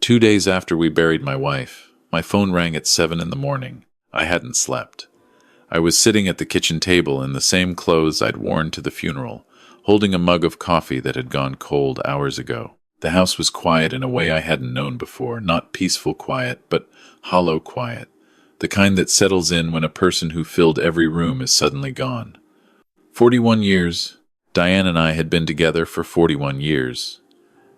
2 days after we buried my wife, my phone rang at 7 in the morning. I hadn't slept. I was sitting at the kitchen table in the same clothes I'd worn to the funeral, holding a mug of coffee that had gone cold hours ago. The house was quiet in a way I hadn't known before, not peaceful quiet, but hollow quiet, the kind that settles in when a person who filled every room is suddenly gone. 41 years. Diane and I had been together for 41 years,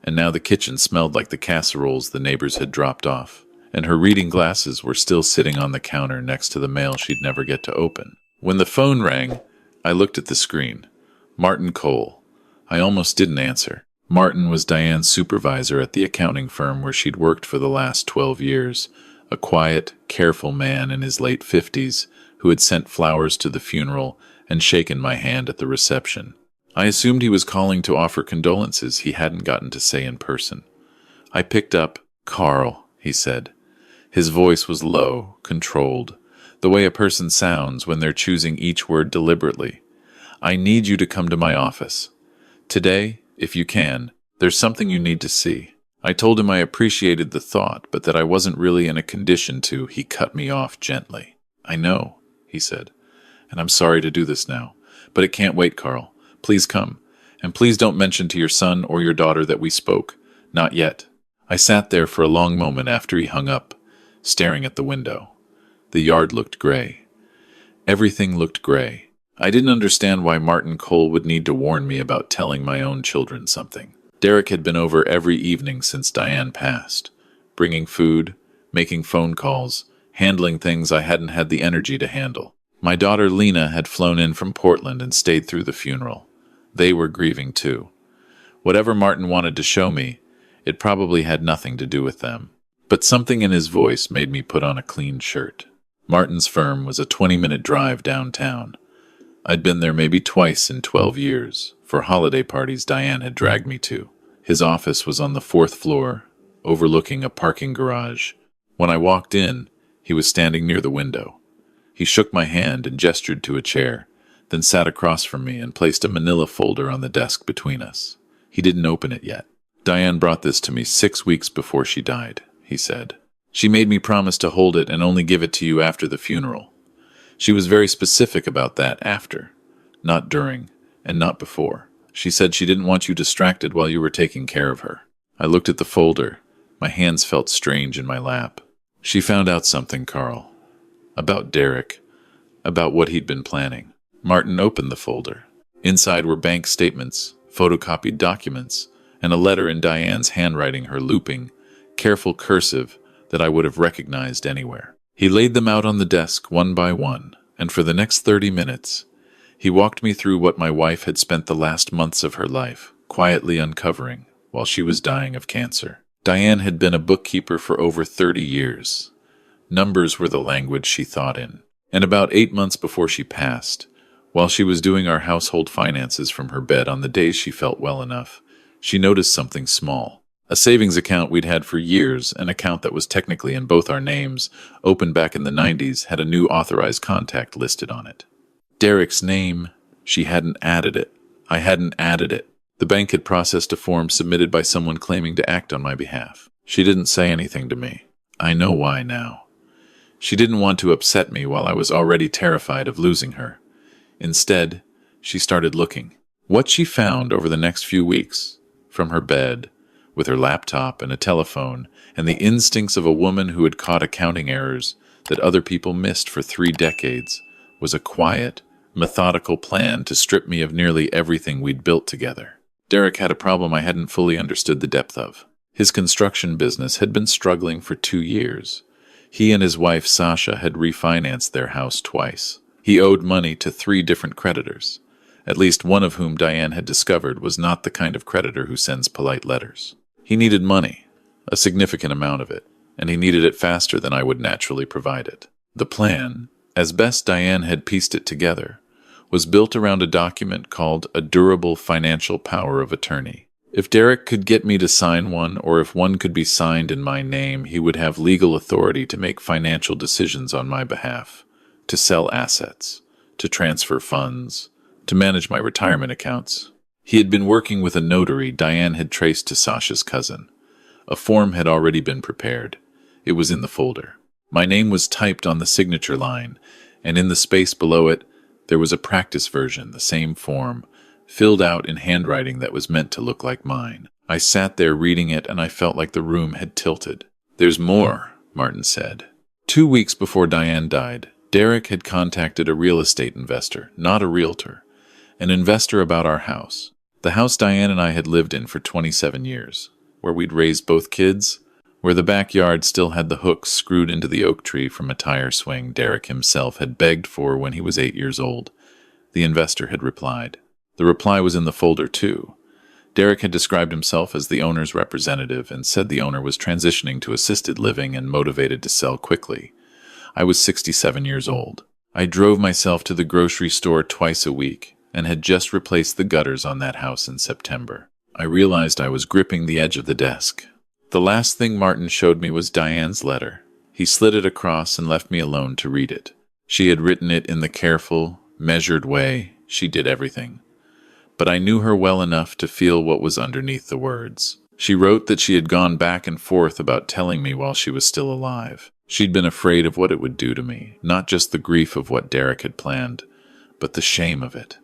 and now the kitchen smelled like the casseroles the neighbors had dropped off, and her reading glasses were still sitting on the counter next to the mail she'd never get to open. When the phone rang, I looked at the screen. Martin Cole. I almost didn't answer. Martin was Diane's supervisor at the accounting firm where she'd worked for the last 12 years, a quiet, careful man in his late 50s who had sent flowers to the funeral and shaken my hand at the reception. I assumed he was calling to offer condolences he hadn't gotten to say in person. I picked up. "Carl," he said. His voice was low, controlled, the way a person sounds when they're choosing each word deliberately. "I need you to come to my office. Today, if you can, there's something you need to see." I told him I appreciated the thought, but that I wasn't really in a condition to. He cut me off gently. "I know," he said, "and I'm sorry to do this now, but it can't wait, Carl. Please come, and please don't mention to your son or your daughter that we spoke. Not yet." I sat there for a long moment after he hung up, staring at the window. The yard looked gray. Everything looked gray. I didn't understand why Martin Cole would need to warn me about telling my own children something. Derek had been over every evening since Diane passed, bringing food, making phone calls, handling things I hadn't had the energy to handle. My daughter Lena had flown in from Portland and stayed through the funeral. They were grieving too. Whatever Martin wanted to show me, it probably had nothing to do with them. But something in his voice made me put on a clean shirt. Martin's firm was a 20-minute drive downtown. I'd been there maybe twice in 12 years, for holiday parties Diane had dragged me to. His office was on the 4th floor, overlooking a parking garage. When I walked in, he was standing near the window. He shook my hand and gestured to a chair, then sat across from me and placed a manila folder on the desk between us. He didn't open it yet. "Diane brought this to me 6 weeks before she died," he said. "She made me promise to hold it and only give it to you after the funeral. She was very specific about that after, not during, and not before. She said she didn't want you distracted while you were taking care of her." I looked at the folder. My hands felt strange in my lap. "She found out something, Carl. About Derek. About what he'd been planning." Martin opened the folder. Inside were bank statements, photocopied documents, and a letter in Diane's handwriting, her looping, careful cursive that I would have recognized anywhere. He laid them out on the desk one by one, and for the next 30 minutes, he walked me through what my wife had spent the last months of her life quietly uncovering while she was dying of cancer. Diane had been a bookkeeper for over 30 years. Numbers were the language she thought in. And about 8 months before she passed, while she was doing our household finances from her bed on the days she felt well enough, she noticed something small. A savings account we'd had for years, an account that was technically in both our names, opened back in the 90s, had a new authorized contact listed on it. Derek's name. She hadn't added it. I hadn't added it. The bank had processed a form submitted by someone claiming to act on my behalf. She didn't say anything to me. I know why now. She didn't want to upset me while I was already terrified of losing her. Instead, she started looking. What she found over the next few weeks, from her bed, with her laptop and a telephone, and the instincts of a woman who had caught accounting errors that other people missed for 3 decades, was a quiet, methodical plan to strip me of nearly everything we'd built together. Derek had a problem I hadn't fully understood the depth of. His construction business had been struggling for 2 years. He and his wife Sasha had refinanced their house twice. He owed money to 3 different creditors, at least one of whom Diane had discovered was not the kind of creditor who sends polite letters. He needed money, a significant amount of it, and he needed it faster than I would naturally provide it. The plan, as best Diane had pieced it together, was built around a document called a durable financial power of attorney. If Derek could get me to sign one, or if one could be signed in my name, he would have legal authority to make financial decisions on my behalf, to sell assets, to transfer funds, to manage my retirement accounts. He had been working with a notary Diane had traced to Sasha's cousin, A form had already been prepared. It was in the folder. My name was typed on the signature line, and in the space below it, there was a practice version, the same form, filled out in handwriting that was meant to look like mine. I sat there reading it, and I felt like the room had tilted. "There's more," Martin said. 2 weeks before Diane died, Derek had contacted a real estate investor, not a realtor, an investor about our house. The house Diane and I had lived in for 27 years, where we'd raised both kids, where the backyard still had the hooks screwed into the oak tree from a tire swing Derek himself had begged for when he was 8 years old. The investor had replied. The reply was in the folder, too. Derek had described himself as the owner's representative and said the owner was transitioning to assisted living and motivated to sell quickly. I was 67 years old. I drove myself to the grocery store twice a week and had just replaced the gutters on that house in September. I realized I was gripping the edge of the desk. The last thing Martin showed me was Diane's letter. He slid it across and left me alone to read it. She had written it in the careful, measured way she did everything. But I knew her well enough to feel what was underneath the words. She wrote that she had gone back and forth about telling me while she was still alive. She'd been afraid of what it would do to me, not just the grief of what Derek had planned, but the shame of it.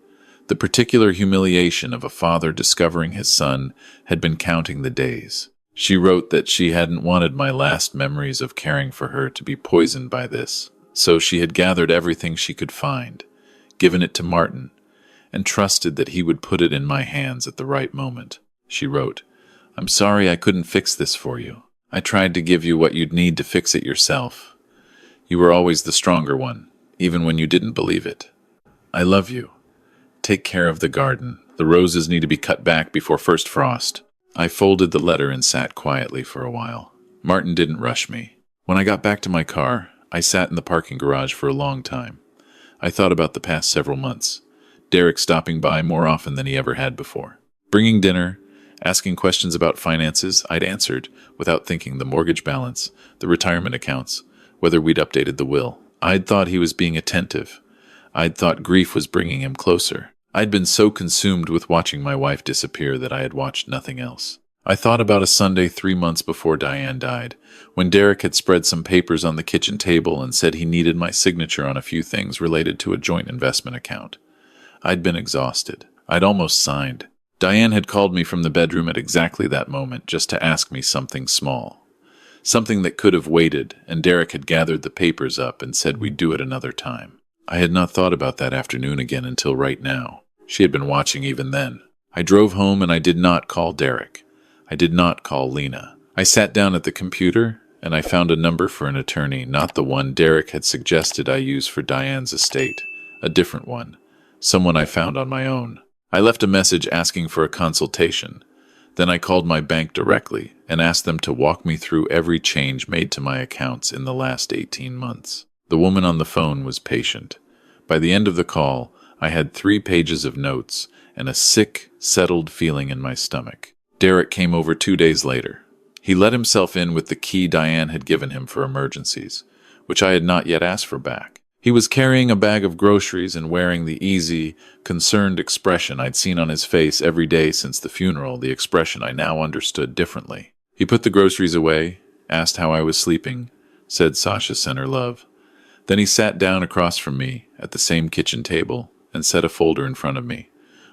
The particular humiliation of a father discovering his son had been counting the days. She wrote that she hadn't wanted my last memories of caring for her to be poisoned by this, so she had gathered everything she could find, given it to Martin, and trusted that he would put it in my hands at the right moment. She wrote, "I'm sorry I couldn't fix this for you. I tried to give you what you'd need to fix it yourself. You were always the stronger one, even when you didn't believe it. I love you. Take care of the garden. The roses need to be cut back before first frost." I folded the letter and sat quietly for a while. Martin didn't rush me. When I got back to my car, I sat in the parking garage for a long time. I thought about the past several months. Derek stopping by more often than he ever had before. Bringing dinner, asking questions about finances, I'd answered, without thinking, the mortgage balance, the retirement accounts, whether we'd updated the will. I'd thought he was being attentive. I'd thought grief was bringing him closer. I'd been so consumed with watching my wife disappear that I had watched nothing else. I thought about a Sunday 3 months before Diane died, when Derek had spread some papers on the kitchen table and said he needed my signature on a few things related to a joint investment account. I'd been exhausted. I'd almost signed. Diane had called me from the bedroom at exactly that moment just to ask me something small. Something that could have waited, and Derek had gathered the papers up and said we'd do it another time. I had not thought about that afternoon again until right now. She had been watching even then. I drove home and I did not call Derek. I did not call Lena. I sat down at the computer and I found a number for an attorney, not the one Derek had suggested I use for Diane's estate. A different one. Someone I found on my own. I left a message asking for a consultation. Then I called my bank directly and asked them to walk me through every change made to my accounts in the last 18 months. The woman on the phone was patient. By the end of the call, I had 3 pages of notes and a sick, settled feeling in my stomach. Derek came over 2 days later. He let himself in with the key Diane had given him for emergencies, which I had not yet asked for back. He was carrying a bag of groceries and wearing the easy, concerned expression I'd seen on his face every day since the funeral, the expression I now understood differently. He put the groceries away, asked how I was sleeping, said Sasha sent her love. Then he sat down across from me at the same kitchen table and set a folder in front of me,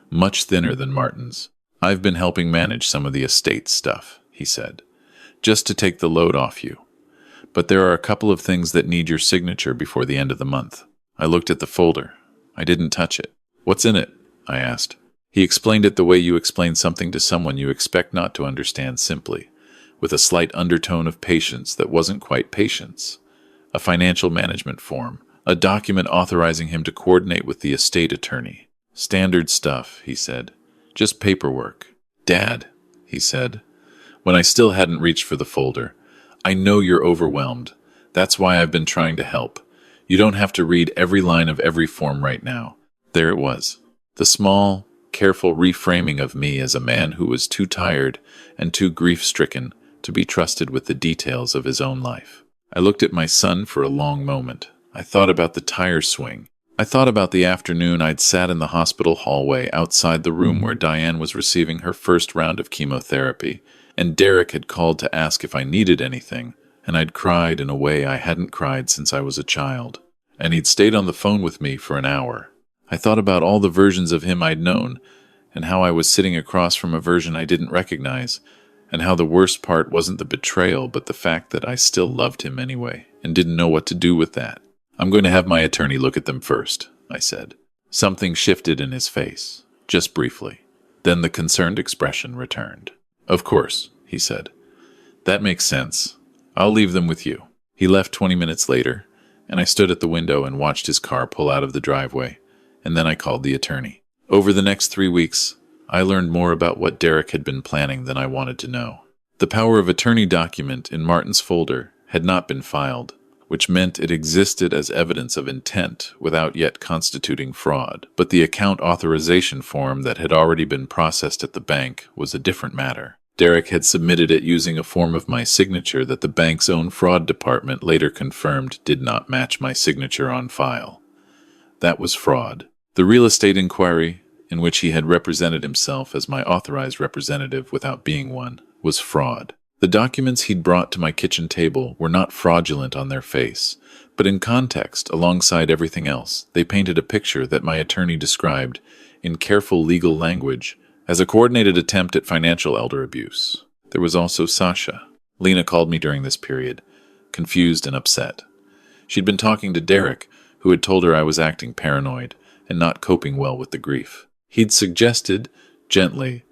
much thinner than Martin's. "I've been helping manage some of the estate stuff," he said, "just to take the load off you. But there are a couple of things that need your signature before the end of the month." I looked at the folder. I didn't touch it. "What's in it?" I asked. He explained it the way you explain something to someone you expect not to understand simply, with a slight undertone of patience that wasn't quite patience. A financial management form. A document authorizing him to coordinate with the estate attorney. "Standard stuff," he said. "Just paperwork." "Dad," he said, when I still hadn't reached for the folder, "I know you're overwhelmed. That's why I've been trying to help. You don't have to read every line of every form right now." There it was. The small, careful reframing of me as a man who was too tired and too grief-stricken to be trusted with the details of his own life. I looked at my son for a long moment. I thought about the tire swing. I thought about the afternoon I'd sat in the hospital hallway outside the room where Diane was receiving her first round of chemotherapy And Derek had called to ask if I needed anything, and I'd cried in a way I hadn't cried since I was a child. And he'd stayed on the phone with me for an hour. I thought about all the versions of him I'd known, and how I was sitting across from a version I didn't recognize, and how the worst part wasn't the betrayal, but the fact that I still loved him anyway, and didn't know what to do with that. "I'm going to have my attorney look at them first," I said. Something shifted in his face, just briefly. Then the concerned expression returned. "Of course," he said. "That makes sense. I'll leave them with you." He left 20 minutes later, and I stood at the window and watched his car pull out of the driveway, and then I called the attorney. Over the next 3 weeks, I learned more about what Derek had been planning than I wanted to know. The power of attorney document in Martin's folder had not been filed, which meant it existed as evidence of intent without yet constituting fraud. But the account authorization form that had already been processed at the bank was a different matter. Derek had submitted it using a form of my signature that the bank's own fraud department later confirmed did not match my signature on file. That was fraud. The real estate inquiry, in which he had represented himself as my authorized representative without being one, was fraud. The documents he'd brought to my kitchen table were not fraudulent on their face, but in context, alongside everything else, they painted a picture that my attorney described, in careful legal language, as a coordinated attempt at financial elder abuse. There was also Sasha. Lena called me during this period, confused and upset. She'd been talking to Derek, who had told her I was acting paranoid and not coping well with the grief. He'd suggested, gently,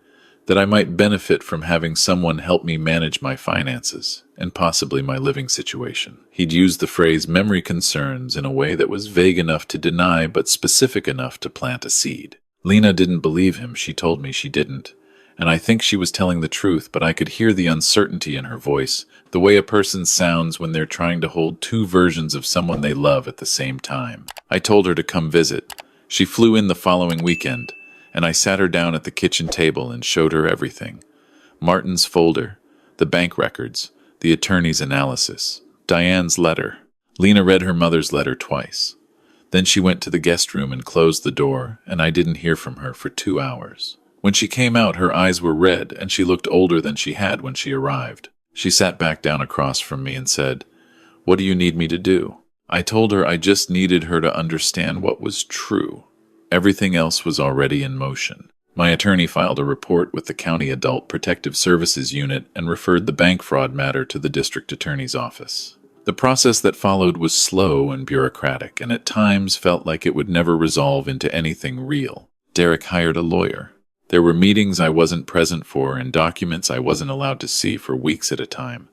that I might benefit from having someone help me manage my finances and possibly my living situation. He'd used the phrase memory concerns in a way that was vague enough to deny but specific enough to plant a seed. Lena didn't believe him. She told me she didn't. And I think she was telling the truth, but I could hear the uncertainty in her voice, the way a person sounds when they're trying to hold two versions of someone they love at the same time. I told her to come visit. She flew in the following weekend, and I sat her down at the kitchen table and showed her everything. Martin's folder, the bank records, the attorney's analysis, Diane's letter. Lena read her mother's letter twice. Then she went to the guest room and closed the door, and I didn't hear from her for 2 hours. When she came out, her eyes were red, and she looked older than she had when she arrived. She sat back down across from me and said, "What do you need me to do?" I told her I just needed her to understand what was true. Everything else was already in motion. My attorney filed a report with the County Adult Protective Services Unit and referred the bank fraud matter to the district attorney's office. The process that followed was slow and bureaucratic, and at times felt like it would never resolve into anything real. Derek hired a lawyer. There were meetings I wasn't present for and documents I wasn't allowed to see for weeks at a time.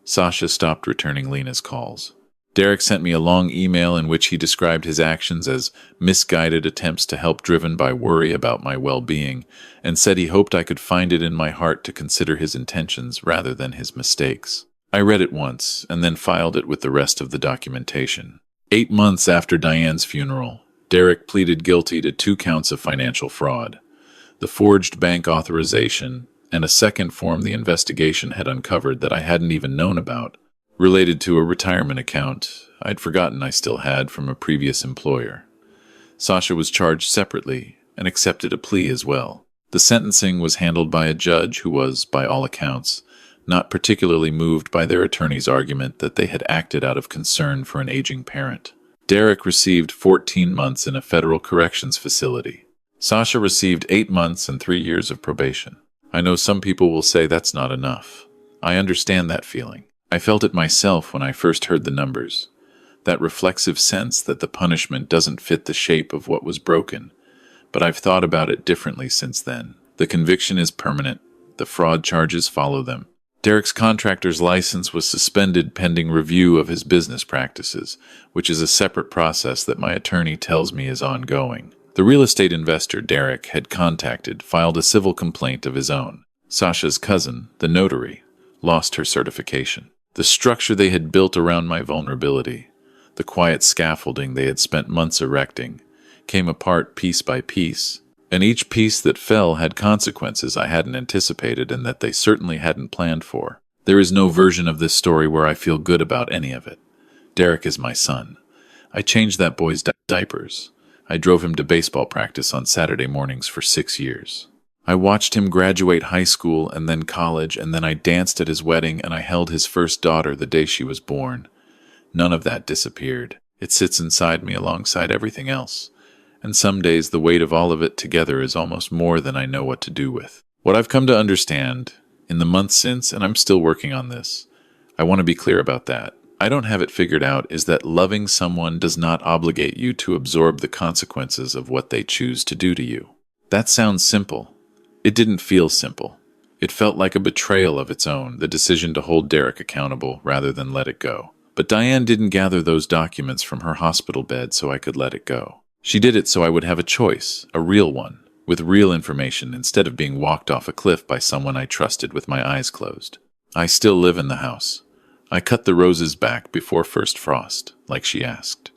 Sasha stopped returning Lena's calls. Derek sent me a long email in which he described his actions as misguided attempts to help driven by worry about my well-being, and said he hoped I could find it in my heart to consider his intentions rather than his mistakes. I read it once, and then filed it with the rest of the documentation. 8 months after Diane's funeral, Derek pleaded guilty to 2 counts of financial fraud, the forged bank authorization, and a second form the investigation had uncovered that I hadn't even known about, related to a retirement account I'd forgotten I still had from a previous employer. Sasha was charged separately and accepted a plea as well. The sentencing was handled by a judge who was, by all accounts, not particularly moved by their attorney's argument that they had acted out of concern for an aging parent. Derek received 14 months in a federal corrections facility. Sasha received 8 months and 3 years of probation. I know some people will say that's not enough. I understand that feeling. I felt it myself when I first heard the numbers. That reflexive sense that the punishment doesn't fit the shape of what was broken. But I've thought about it differently since then. The conviction is permanent. The fraud charges follow them. Derek's contractor's license was suspended pending review of his business practices, which is a separate process that my attorney tells me is ongoing. The real estate investor Derek had contacted filed a civil complaint of his own. Sasha's cousin, the notary, lost her certification. The structure they had built around my vulnerability, the quiet scaffolding they had spent months erecting, came apart piece by piece, and each piece that fell had consequences I hadn't anticipated and that they certainly hadn't planned for. There is no version of this story where I feel good about any of it. Derek is my son. I changed that boy's diapers. I drove him to baseball practice on Saturday mornings for 6 years. I watched him graduate high school and then college, and then I danced at his wedding and I held his first daughter the day she was born. None of that disappeared. It sits inside me alongside everything else. And some days the weight of all of it together is almost more than I know what to do with. What I've come to understand in the months since, and I'm still working on this, I want to be clear about that. I don't have it figured out, is that loving someone does not obligate you to absorb the consequences of what they choose to do to you. That sounds simple. It didn't feel simple. It felt like a betrayal of its own, the decision to hold Derek accountable rather than let it go. But Diane didn't gather those documents from her hospital bed so I could let it go. She did it so I would have a choice, a real one, with real information instead of being walked off a cliff by someone I trusted with my eyes closed. I still live in the house. I cut the roses back before first frost, like she asked.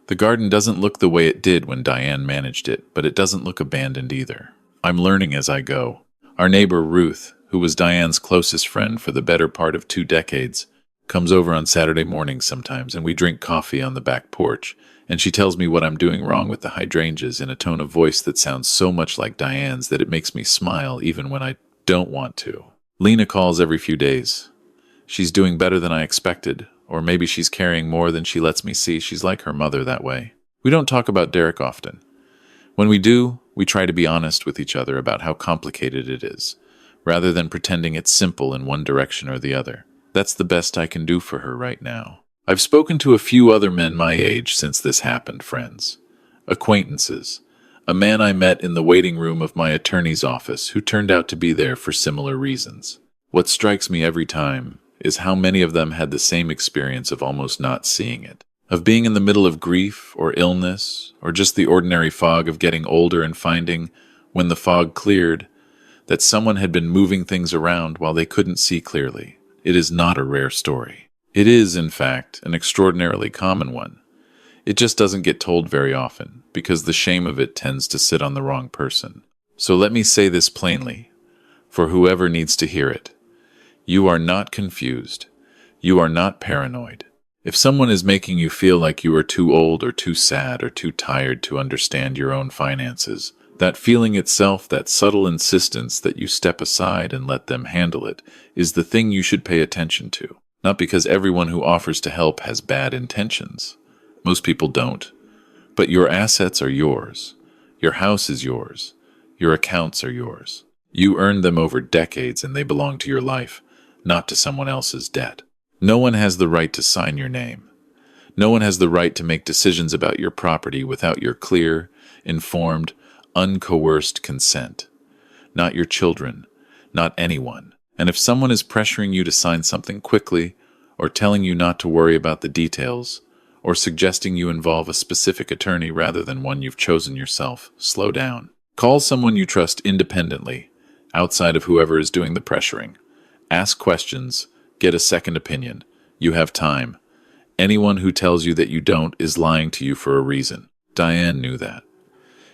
The garden doesn't look the way it did when Diane managed it, but it doesn't look abandoned either. I'm learning as I go. Our neighbor Ruth, who was Diane's closest friend for the better part of 2 decades, comes over on Saturday mornings sometimes, and we drink coffee on the back porch, and she tells me what I'm doing wrong with the hydrangeas in a tone of voice that sounds so much like Diane's that it makes me smile even when I don't want to. Lena calls every few days. She's doing better than I expected, or maybe she's carrying more than she lets me see. She's like her mother that way. We don't talk about Derek often. When we do, we try to be honest with each other about how complicated it is, rather than pretending it's simple in one direction or the other. That's the best I can do for her right now. I've spoken to a few other men my age since this happened, friends. Acquaintances. A man I met in the waiting room of my attorney's office who turned out to be there for similar reasons. What strikes me every time is how many of them had the same experience of almost not seeing it, of being in the middle of grief or illness, or just the ordinary fog of getting older and finding, when the fog cleared, that someone had been moving things around while they couldn't see clearly. It is not a rare story. It is, in fact, an extraordinarily common one. It just doesn't get told very often, because the shame of it tends to sit on the wrong person. So let me say this plainly, for whoever needs to hear it. You are not confused. You are not paranoid. If someone is making you feel like you are too old or too sad or too tired to understand your own finances, that feeling itself, that subtle insistence that you step aside and let them handle it, is the thing you should pay attention to. Not because everyone who offers to help has bad intentions. Most people don't. But your assets are yours. Your house is yours. Your accounts are yours. You earned them over decades and they belong to your life, not to someone else's debt. No one has the right to sign your name. No one has the right to make decisions about your property without your clear, informed, uncoerced consent. Not your children, not anyone. And if someone is pressuring you to sign something quickly, or telling you not to worry about the details, or suggesting you involve a specific attorney rather than one you've chosen yourself, slow down. Call someone you trust independently, outside of whoever is doing the pressuring. Ask questions. Get a second opinion. You have time. Anyone who tells you that you don't is lying to you for a reason. Diane knew that.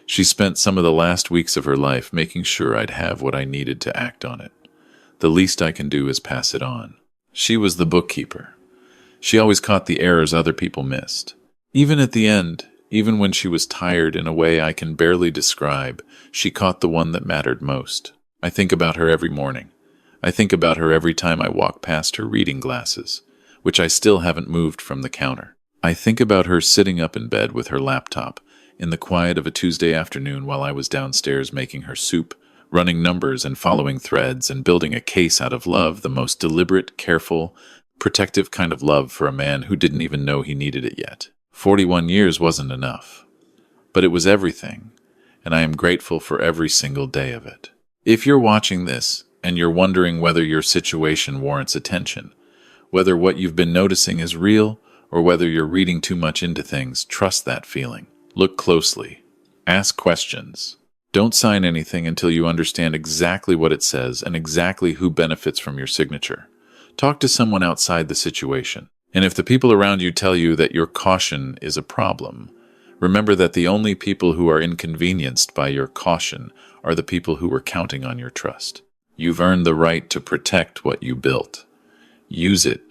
She spent some of the last weeks of her life making sure I'd have what I needed to act on it. The least I can do is pass it on. She was the bookkeeper. She always caught the errors other people missed. Even at the end, even when she was tired in a way I can barely describe, she caught the one that mattered most. I think about her every morning. I think about her every time I walk past her reading glasses, which I still haven't moved from the counter. I think about her sitting up in bed with her laptop in the quiet of a Tuesday afternoon while I was downstairs making her soup, running numbers and following threads and building a case out of love, the most deliberate, careful, protective kind of love for a man who didn't even know he needed it yet. 41 years wasn't enough, but it was everything, and I am grateful for every single day of it. If you're watching this and you're wondering whether your situation warrants attention, whether what you've been noticing is real, or whether you're reading too much into things, trust that feeling. Look closely. Ask questions. Don't sign anything until you understand exactly what it says and exactly who benefits from your signature. Talk to someone outside the situation. And if the people around you tell you that your caution is a problem, remember that the only people who are inconvenienced by your caution are the people who were counting on your trust. You've earned the right to protect what you built. Use it